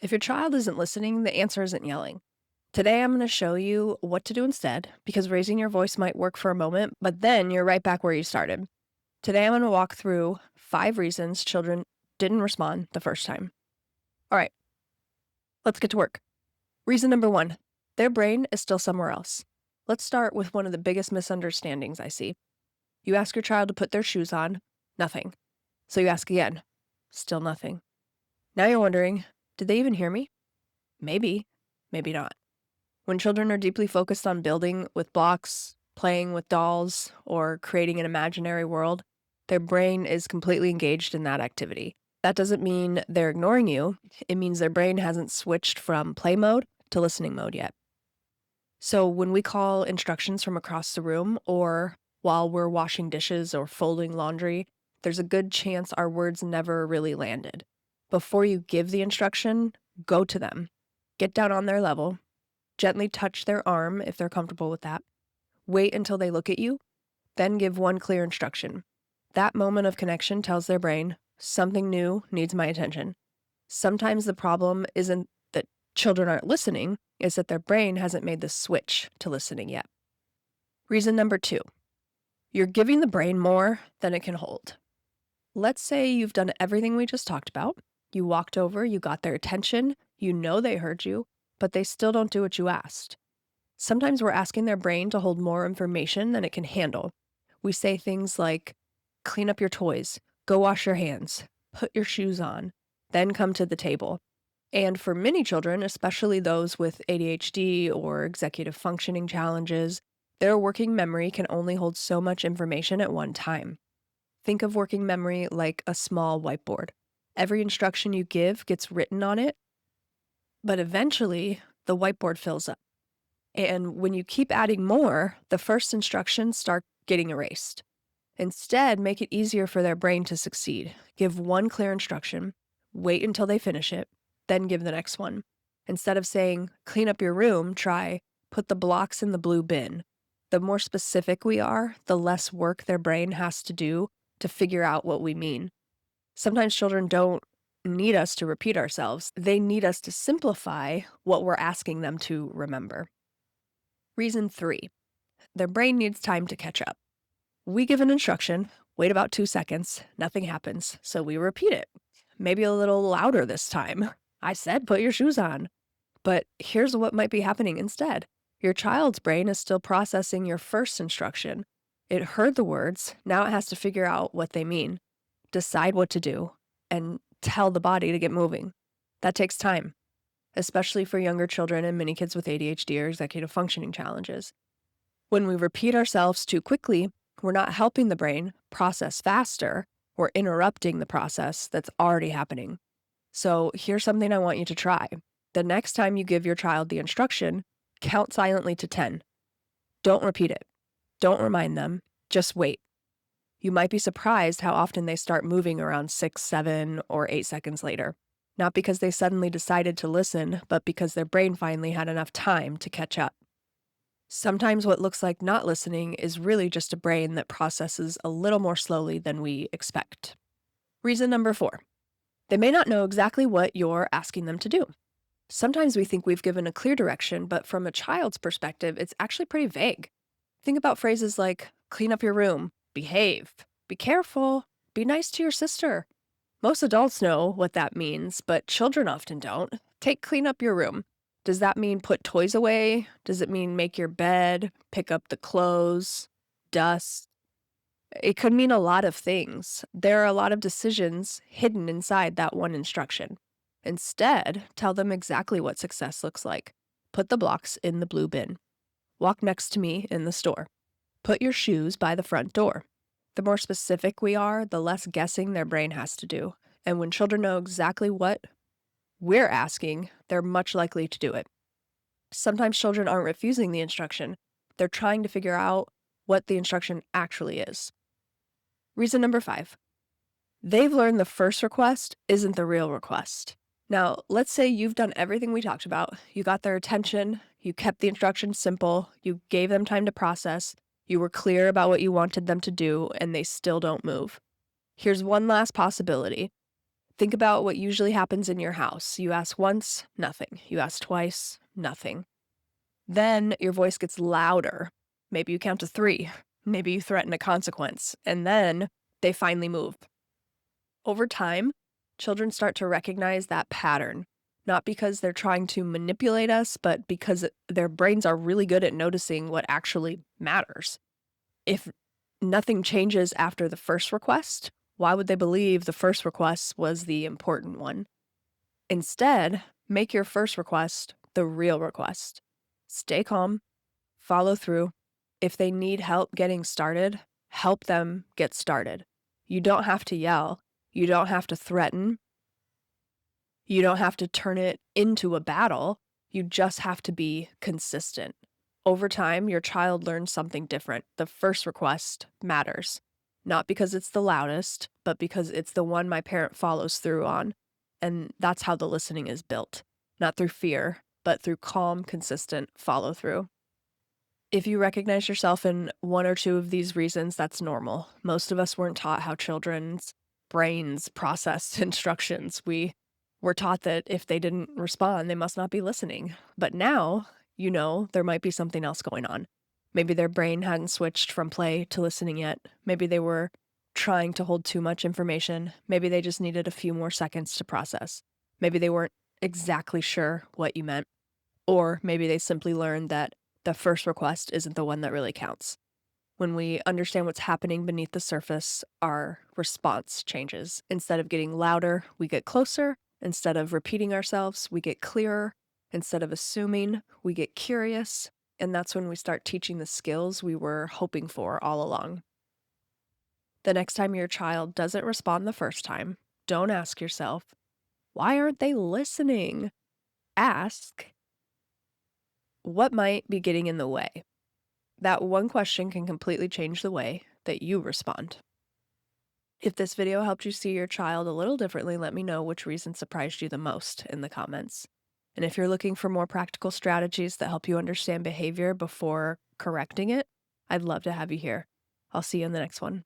If your child isn't listening, the answer isn't yelling. Today, I'm going to show you what to do instead because raising your voice might work for a moment, but then you're right back where you started. Today, I'm going to walk through 5 reasons children didn't respond the first time. All right, let's get to work. Reason number 1, their brain is still somewhere else. Let's start with one of the biggest misunderstandings I see. You ask your child to put their shoes on, nothing. So you ask again, still nothing. Now you're wondering, did they even hear me? Maybe, maybe not. When children are deeply focused on building with blocks, playing with dolls, or creating an imaginary world, their brain is completely engaged in that activity. That doesn't mean they're ignoring you. It means their brain hasn't switched from play mode to listening mode yet. So when we call instructions from across the room or while we're washing dishes or folding laundry, there's a good chance our words never really landed. Before you give the instruction, go to them. Get down on their level. Gently touch their arm if they're comfortable with that. Wait until they look at you, then give one clear instruction. That moment of connection tells their brain, something new needs my attention. Sometimes the problem isn't that children aren't listening, it's that their brain hasn't made the switch to listening yet. Reason number 2, you're giving the brain more than it can hold. Let's say you've done everything we just talked about. You walked over, you got their attention, you know they heard you, but they still don't do what you asked. Sometimes we're asking their brain to hold more information than it can handle. We say things like, clean up your toys, go wash your hands, put your shoes on, then come to the table. And for many children, especially those with ADHD or executive functioning challenges, their working memory can only hold so much information at one time. Think of working memory like a small whiteboard. Every instruction you give gets written on it, but eventually the whiteboard fills up. And when you keep adding more, the first instructions start getting erased. Instead, make it easier for their brain to succeed. Give one clear instruction, wait until they finish it, then give the next one. Instead of saying, clean up your room, try, put the blocks in the blue bin. The more specific we are, the less work their brain has to do to figure out what we mean. Sometimes children don't need us to repeat ourselves. They need us to simplify what we're asking them to remember. Reason 3, their brain needs time to catch up. We give an instruction, wait about 2 seconds, nothing happens, so we repeat it. Maybe a little louder this time. I said put your shoes on. But here's what might be happening instead. Your child's brain is still processing your first instruction. It heard the words, now it has to figure out what they mean, decide what to do, and tell the body to get moving. That takes time, especially for younger children and many kids with ADHD or executive functioning challenges. When we repeat ourselves too quickly, we're not helping the brain process faster, we're interrupting the process that's already happening. So here's something I want you to try. The next time you give your child the instruction, count silently to 10. Don't repeat it. Don't remind them. Just wait. You might be surprised how often they start moving around 6, 7, or 8 seconds later. Not because they suddenly decided to listen, but because their brain finally had enough time to catch up. Sometimes what looks like not listening is really just a brain that processes a little more slowly than we expect. Reason number 4, they may not know exactly what you're asking them to do. Sometimes we think we've given a clear direction, but from a child's perspective, it's actually pretty vague. Think about phrases like, clean up your room, behave, be careful, be nice to your sister. Most adults know what that means, but children often don't. Take clean up your room. Does that mean put toys away? Does it mean make your bed, pick up the clothes, dust? It could mean a lot of things. There are a lot of decisions hidden inside that one instruction. Instead, tell them exactly what success looks like. Put the blocks in the blue bin. Walk next to me in the store. Put your shoes by the front door. The more specific we are, the less guessing their brain has to do. And when children know exactly what we're asking, they're much likely to do it. Sometimes children aren't refusing the instruction. They're trying to figure out what the instruction actually is. Reason number 5, they've learned the first request isn't the real request. Now, let's say you've done everything we talked about. You got their attention, you kept the instructions simple, you gave them time to process, you were clear about what you wanted them to do, and they still don't move. Here's one last possibility. Think about what usually happens in your house. You ask once, nothing. You ask twice, nothing. Then your voice gets louder. Maybe you count to 3. Maybe you threaten a consequence. And then they finally move. Over time, children start to recognize that pattern, not because they're trying to manipulate us, but because their brains are really good at noticing what actually matters. If nothing changes after the first request, why would they believe the first request was the important one? Instead, make your first request the real request. Stay calm, follow through. If they need help getting started, help them get started. You don't have to yell. You don't have to threaten. You don't have to turn it into a battle. You just have to be consistent. Over time, your child learns something different. The first request matters, not because it's the loudest, but because it's the one my parent follows through on. And that's how the listening is built, not through fear, but through calm, consistent follow through. If you recognize yourself in one or two of these reasons, that's normal. Most of us weren't taught how children's brains process instructions. We were taught that if they didn't respond, they must not be listening. But now, there might be something else going on. Maybe their brain hadn't switched from play to listening yet. Maybe they were trying to hold too much information. Maybe they just needed a few more seconds to process. Maybe they weren't exactly sure what you meant. Or maybe they simply learned that the first request isn't the one that really counts. When we understand what's happening beneath the surface, our response changes. Instead of getting louder, we get closer. Instead of repeating ourselves, we get clearer. Instead of assuming, we get curious. And that's when we start teaching the skills we were hoping for all along. The next time your child doesn't respond the first time, don't ask yourself, why aren't they listening? Ask, what might be getting in the way? That one question can completely change the way that you respond. If this video helped you see your child a little differently, let me know which reason surprised you the most in the comments. And if you're looking for more practical strategies that help you understand behavior before correcting it, I'd love to have you here. I'll see you in the next one.